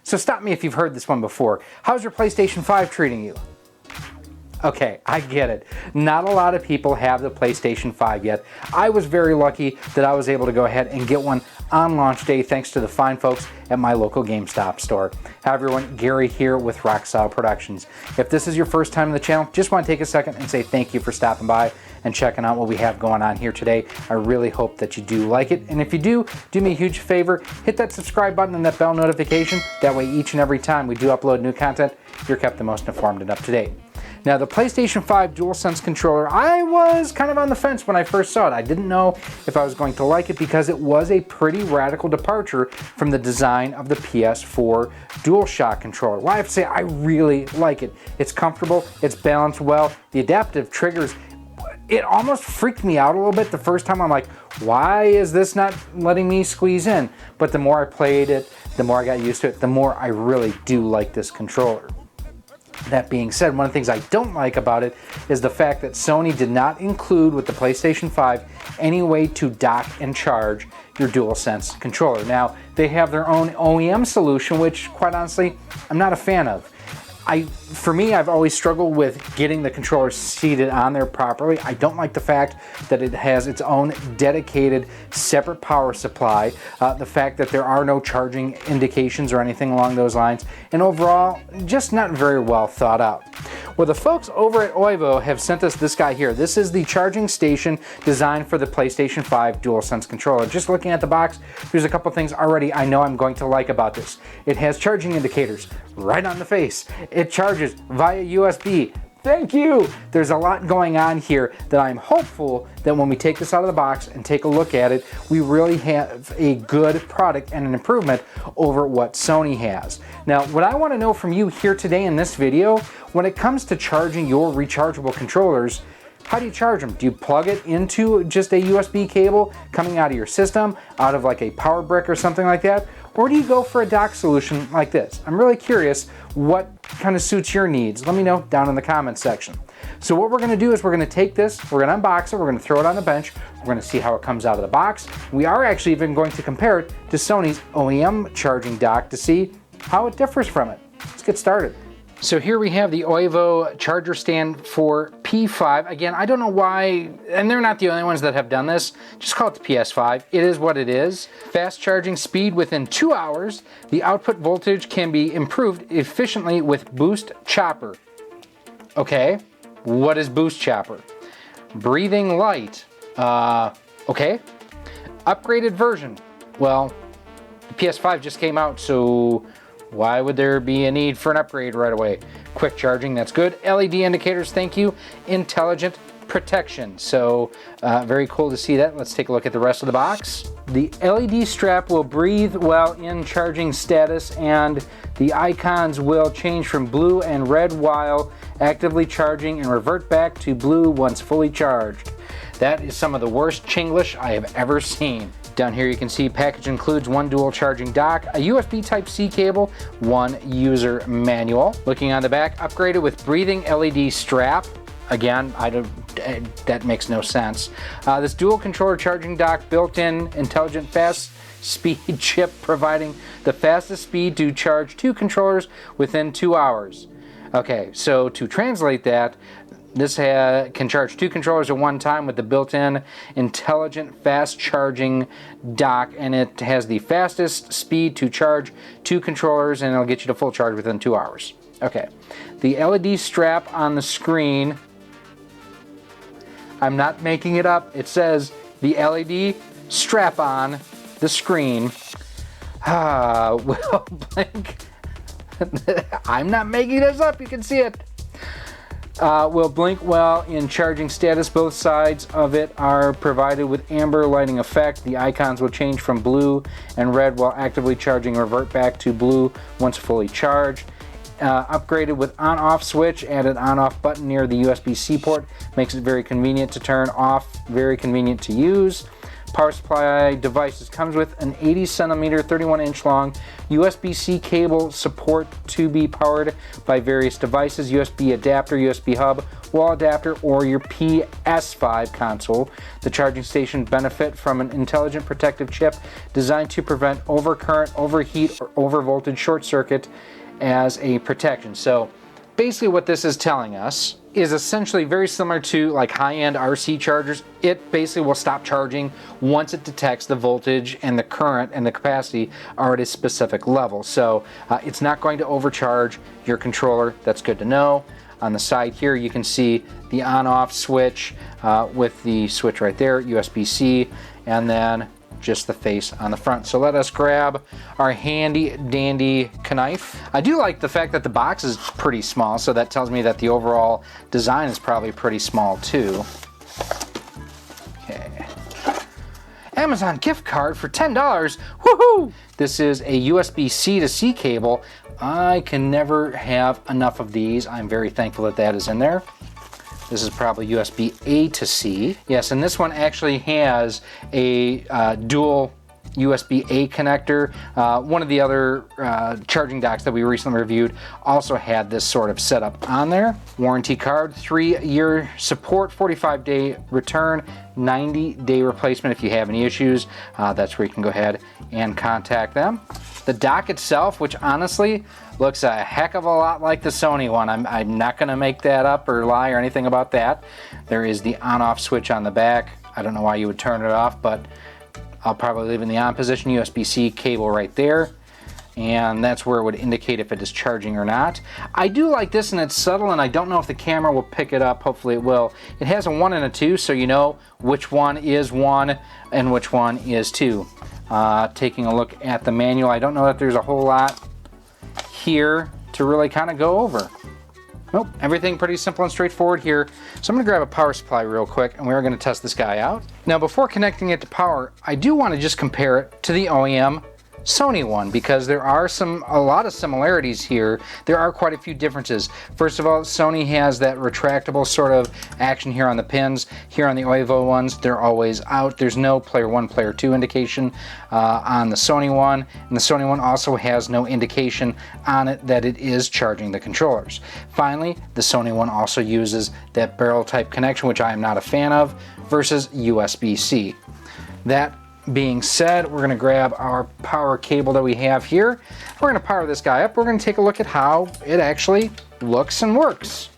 So stop me if you've heard this one before. How's your PlayStation 5 treating you? Okay, I get it. Not a lot of people have the PlayStation 5 yet. I was very lucky that I was able to go ahead and get one on launch day thanks to the fine folks at my local GameStop store. Hi everyone, Gary here with Rockstyle Productions. If this is your first time on the channel, just want to take a second and say thank you for stopping by and checking out what we have going on here today. I really hope that you do like it. And if you do me a huge favor, hit that subscribe button and that bell notification. That way each and every time we do upload new content, you're kept the most informed and up to date. Now the PlayStation 5 DualSense Controller, I was kind of on the fence when I first saw it. I didn't know if I was going to like it because it was a pretty radical departure from the design of the PS4 DualShock controller. Well, I have to say I really like it. It's comfortable, it's balanced well, the adaptive triggers, it almost freaked me out a little bit the first time. I'm like, why is this not letting me squeeze in? But the more I played it, the more I got used to it, the more I really do like this controller. That being said, one of the things I don't like about it is the fact that Sony did not include with the PlayStation 5 any way to dock and charge your DualSense controller. Now, they have their own OEM solution, which quite honestly, I'm not a fan of. For me, I've always struggled with getting the controller seated on there properly. I don't like the fact that it has its own dedicated separate power supply, the fact that there are no charging indications or anything along those lines, and overall, just not very well thought out. Well, the folks over at Oivo have sent us this guy here. This is the charging station designed for the PlayStation 5 DualSense controller. Just looking at the box, there's a couple things already I know I'm going to like about this. It has charging indicators right on the face. It charges via USB. Thank you! There's a lot going on here that I'm hopeful that when we take this out of the box and take a look at it, we really have a good product and an improvement over what Sony has. Now, what I want to know from you here today in this video, when it comes to charging your rechargeable controllers, how do you charge them? Do you plug it into just a USB cable coming out of your system, out of like a power brick or something like that? Or do you go for a dock solution like this? I'm really curious what kind of suits your needs. Let me know down in the comments section. So what we're gonna do is we're gonna take this, we're gonna unbox it, we're gonna throw it on the bench, we're gonna see how it comes out of the box. We are actually even going to compare it to Sony's OEM charging dock to see how it differs from it. Let's get started. So here we have the Oivo charger stand for P5. Again, I don't know why, and they're not the only ones that have done this. Just call it the PS5. It is what it is. Fast charging speed within 2 hours. The output voltage can be improved efficiently with Boost Chopper. Okay, what is Boost Chopper? Breathing light. Okay. Upgraded version. Well, the PS5 just came out, so why would there be a need for an upgrade right away? Quick charging, that's good. LED indicators, thank you. Intelligent protection. So very cool to see that. Let's take a look at the rest of the box. The LED strap will breathe while in charging status, and the icons will change from blue and red while actively charging and revert back to blue once fully charged. That is some of the worst Chinglish I have ever seen. Down here you can see package includes one dual charging dock, a USB Type-C cable, one user manual. Looking on the back, upgraded with breathing LED strap. Again, that makes no sense. This dual controller charging dock, built-in intelligent fast speed chip, providing the fastest speed to charge 2 controllers within 2 hours. Okay, so to translate that, this can charge 2 controllers at one time with the built-in intelligent fast charging dock, and it has the fastest speed to charge 2 controllers, and it'll get you to full charge within 2 hours. Okay, the LED strap on the screen, I'm not making it up, it says the LED strap on the screen. Well, blink. I'm not making this up, you can see it. Will blink while in charging status. Both sides of it are provided with amber lighting effect. The icons will change from blue and red while actively charging and revert back to blue once fully charged. Upgraded with on-off switch, added on-off button near the USB-C port. Makes it very convenient to turn off, very convenient to use. Power supply devices comes with an 80 centimeter, 31 inch long USB-C cable support to be powered by various devices, USB adapter, USB hub, wall adapter, or your PS5 console. The charging station benefit from an intelligent protective chip designed to prevent overcurrent, overheat, or overvoltage short circuit as a protection. So basically what this is telling us is essentially very similar to like high-end RC chargers. It basically will stop charging once it detects the voltage and the current and the capacity are at a specific level. So it's not going to overcharge your controller. That's good to know. On the side here you can see the on-off switch with the switch right there, USB-C, and then just the face on the front. So let us grab our handy dandy knife. I do like the fact that the box is pretty small, so that tells me that the overall design is probably pretty small too. Okay. Amazon gift card for $10. Woohoo! This is a USB-C to C cable. I can never have enough of these. I'm very thankful that that is in there. This is probably USB-A to C. Yes, and this one actually has a dual USB-A connector. One of the other charging docks that we recently reviewed also had this sort of setup on there. Warranty card, 3-year support, 45-day return, 90-day replacement if you have any issues. That's where you can go ahead and contact them. The dock itself, which honestly looks a heck of a lot like the Sony one. I'm not going to make that up or lie or anything about that. There is the on-off switch on the back. I don't know why you would turn it off, but I'll probably leave it in the on position. USB-C cable right there, and that's where it would indicate if it is charging or not. I do like this, and it's subtle, and I don't know if the camera will pick it up. Hopefully it will. It has a 1 and a 2, so you know which one is 1 and which one is 2. Taking a look at the manual, I don't know that there's a whole lot here to really kind of go over. Nope, everything pretty simple and straightforward here. So I'm going to grab a power supply real quick, and we're going to test this guy out. Now before connecting it to power, I do want to just compare it to the OEM Sony one, because there are a lot of similarities here. There are quite a few differences. First of all, Sony has that retractable sort of action here on the pins. Here on the Oivo ones, they're always out. There's no player 1, player 2 indication on the Sony one, and the Sony one also has no indication on it that it is charging the controllers. Finally, the Sony one also uses that barrel type connection, which I am not a fan of, versus USB-C. That being said, we're going to grab our power cable that we have here. We're going to power this guy up. We're going to take a look at how it actually looks and works.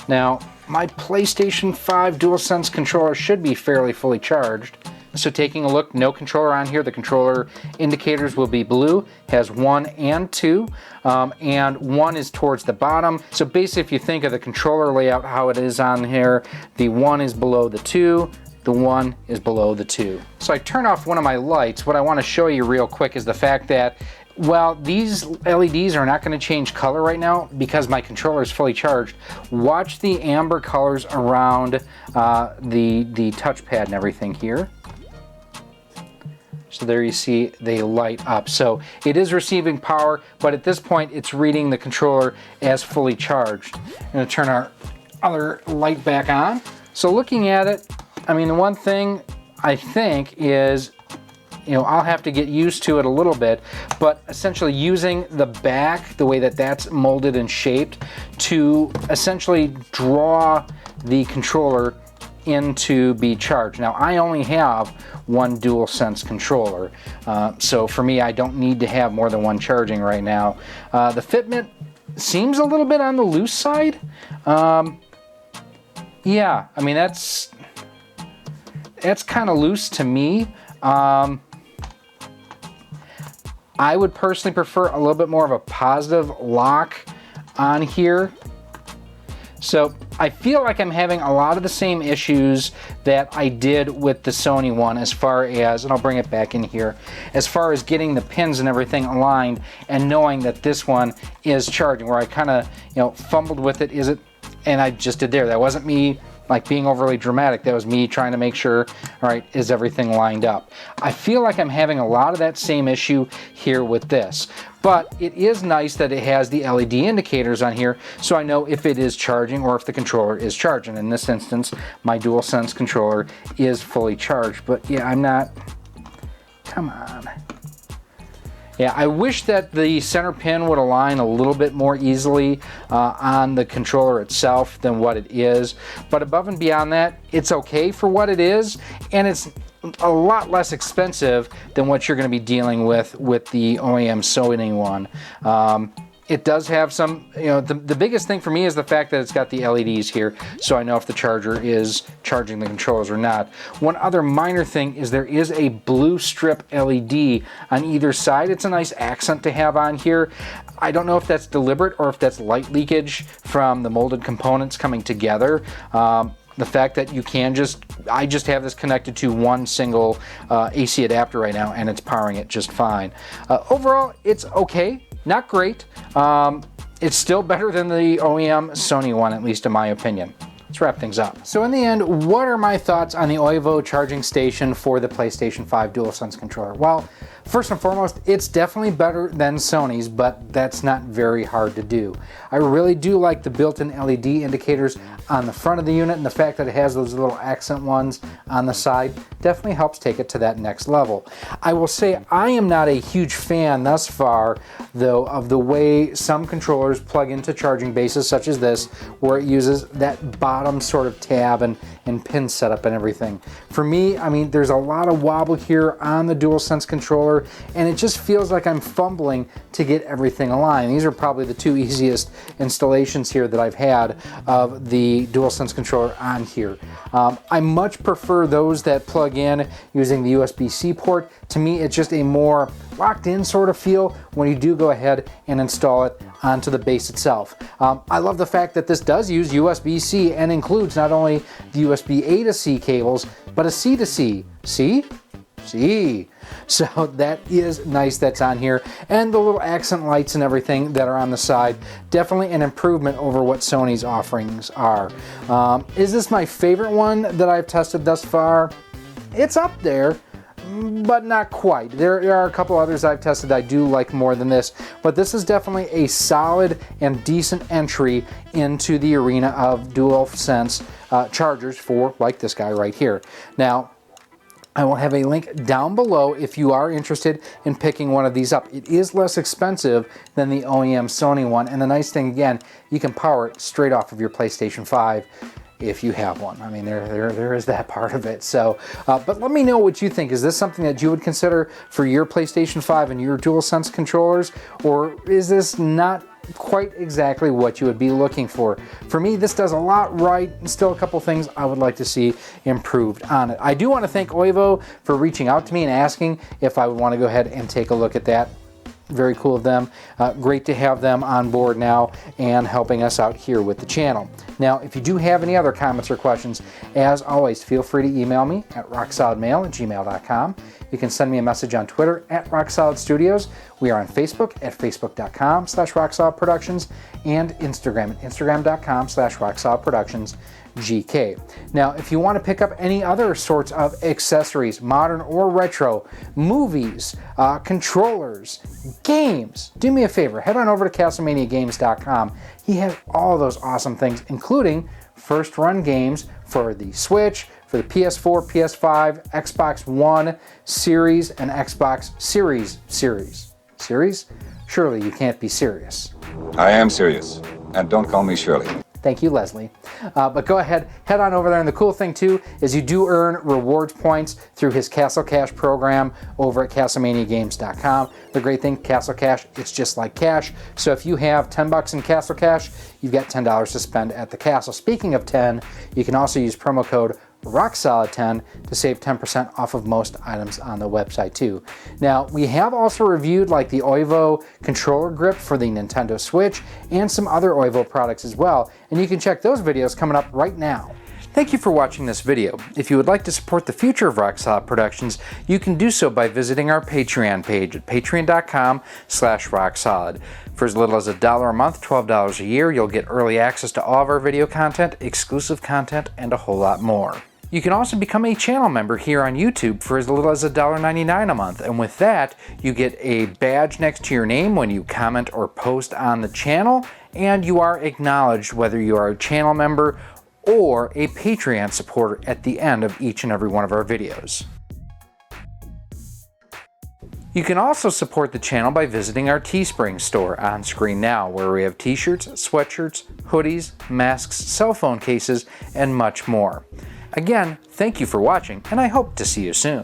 Now, my PlayStation 5 DualSense controller should be fairly fully charged. So taking a look, no controller on here. The controller indicators will be blue, has 1 and 2, and 1 is towards the bottom. So basically, if you think of the controller layout, how it is on here, the 1 is below the 2, the 1 is below the 2. So I turn off one of my lights. What I want to show you real quick is the fact that, well, these LEDs are not going to change color right now because my controller is fully charged. Watch the amber colors around the touchpad and everything here. So there you see they light up. So it is receiving power, but at this point it's reading the controller as fully charged. I'm going to turn our other light back on. So looking at it, I mean, the one thing I think is, you know, I'll have to get used to it a little bit, but essentially using the back, the way that that's molded and shaped, to essentially draw the controller in to be charged. Now, I only have one DualSense controller, so for me, I don't need to have more than one charging right now. The Fitment seems a little bit on the loose side. Yeah, I mean, that's kind of loose to me. I would personally prefer a little bit more of a positive lock on here. So I feel like I'm having a lot of the same issues that I did with the Sony one, as far as, and I'll bring it back in here, as far as getting the pins and everything aligned and knowing that this one is charging, where I kind of, you know, fumbled with it. Is it? And I just did there. That wasn't me like being overly dramatic. That was me trying to make sure, all right, is everything lined up? I feel like I'm having a lot of that same issue here with this. But it is nice that it has the LED indicators on here, so I know if it is charging or if the controller is charging. In this instance, my DualSense controller is fully charged. But yeah, I'm not... Come on. Yeah, I wish that the center pin would align a little bit more easily on the controller itself than what it is. But above and beyond that, it's okay for what it is, and it's a lot less expensive than what you're going to be dealing with the OEM Sony one. It does have some, you know, the biggest thing for me is the fact that it's got the LEDs here, so I know if the charger is charging the controllers or not. One other minor thing is there is a blue strip LED on either side. It's a nice accent to have on here. I don't know if that's deliberate or if that's light leakage from the molded components coming together. The fact that you can I just have this connected to one single AC adapter right now, and it's powering it just fine. Overall, it's okay. Not great. It's still better than the OEM Sony one, at least in my opinion. Let's wrap things up. So in the end, what are my thoughts on the Oivo charging station for the PlayStation 5 DualSense controller? Well, first and foremost, it's definitely better than Sony's, but that's not very hard to do. I really do like the built-in LED indicators on the front of the unit, and the fact that it has those little accent ones on the side definitely helps take it to that next level. I will say I am not a huge fan thus far, though, of the way some controllers plug into charging bases such as this, where it uses that bottom sort of tab and pin setup and everything. For me, I mean, there's a lot of wobble here on the DualSense controller, and it just feels like I'm fumbling to get everything aligned. These are probably the two easiest installations here that I've had of the DualSense controller on here. I much prefer those that plug in using the USB-C port. To me, it's just a more locked in sort of feel when you do go ahead and install it onto the base itself. I love the fact that this does use USB-C and includes not only the USB-A to C cables, but a C to C. See? See? So that is nice that's on here. And the little accent lights and everything that are on the side, definitely an improvement over what Sony's offerings are. Is this my favorite one that I've tested thus far? It's up there, but not quite. There are a couple others I've tested I do like more than this, but this is definitely a solid and decent entry into the arena of DualSense chargers for, like this guy right here. Now, I will have a link down below if you are interested in picking one of these up. It is less expensive than the OEM Sony one, and the nice thing again, you can power it straight off of your PlayStation 5 if you have one. I mean, there is that part of it. So, but let me know what you think. Is this something that you would consider for your PlayStation 5 and your DualSense controllers, or is this not quite exactly what you would be looking for? For me, this does a lot right, and still a couple things I would like to see improved on it. I do want to thank Oivo for reaching out to me and asking if I would want to go ahead and take a look at that. Very cool of them. Great to have them on board now and helping us out here with the channel. Now, if you do have any other comments or questions, as always, feel free to email me at rocksolidmail@gmail.com. You can send me a message on Twitter at RockSolidStudios. We are on Facebook at facebook.com/RockSolidProductions and Instagram at instagram.com/RockSolidProductionsGK. Now, if you want to pick up any other sorts of accessories, modern or retro, movies, controllers, games, do me a favor, head on over to CastleManiaGames.com. He has all those awesome things, including first run games for the Switch, for the PS4, PS5, Xbox One Series, and Xbox Series. Series? Surely you can't be serious. I am serious, and don't call me Shirley. Thank you, Leslie. But go ahead, head on over there. And the cool thing, too, is you do earn rewards points through his Castle Cash program over at CastleManiaGames.com. The great thing, Castle Cash, it's just like cash. So if you have $10 in Castle Cash, you've got $10 to spend at the castle. Speaking of 10, you can also use promo code RockSolid10 to save 10% off of most items on the website too. Now, we have also reviewed like the Oivo controller grip for the Nintendo Switch and some other Oivo products as well, and you can check those videos coming up right now. Thank you for watching this video. If you would like to support the future of Rock Solid Productions, you can do so by visiting our Patreon page at patreon.com/rocksolid. For as little as $1 a month, $12 a year, you'll get early access to all of our video content, exclusive content, and a whole lot more. You can also become a channel member here on YouTube for as little as $1.99 a month, and with that, you get a badge next to your name when you comment or post on the channel, and you are acknowledged whether you are a channel member or a Patreon supporter at the end of each and every one of our videos. You can also support the channel by visiting our Teespring store on screen now, where we have t-shirts, sweatshirts, hoodies, masks, cell phone cases, and much more. Again, thank you for watching, and I hope to see you soon.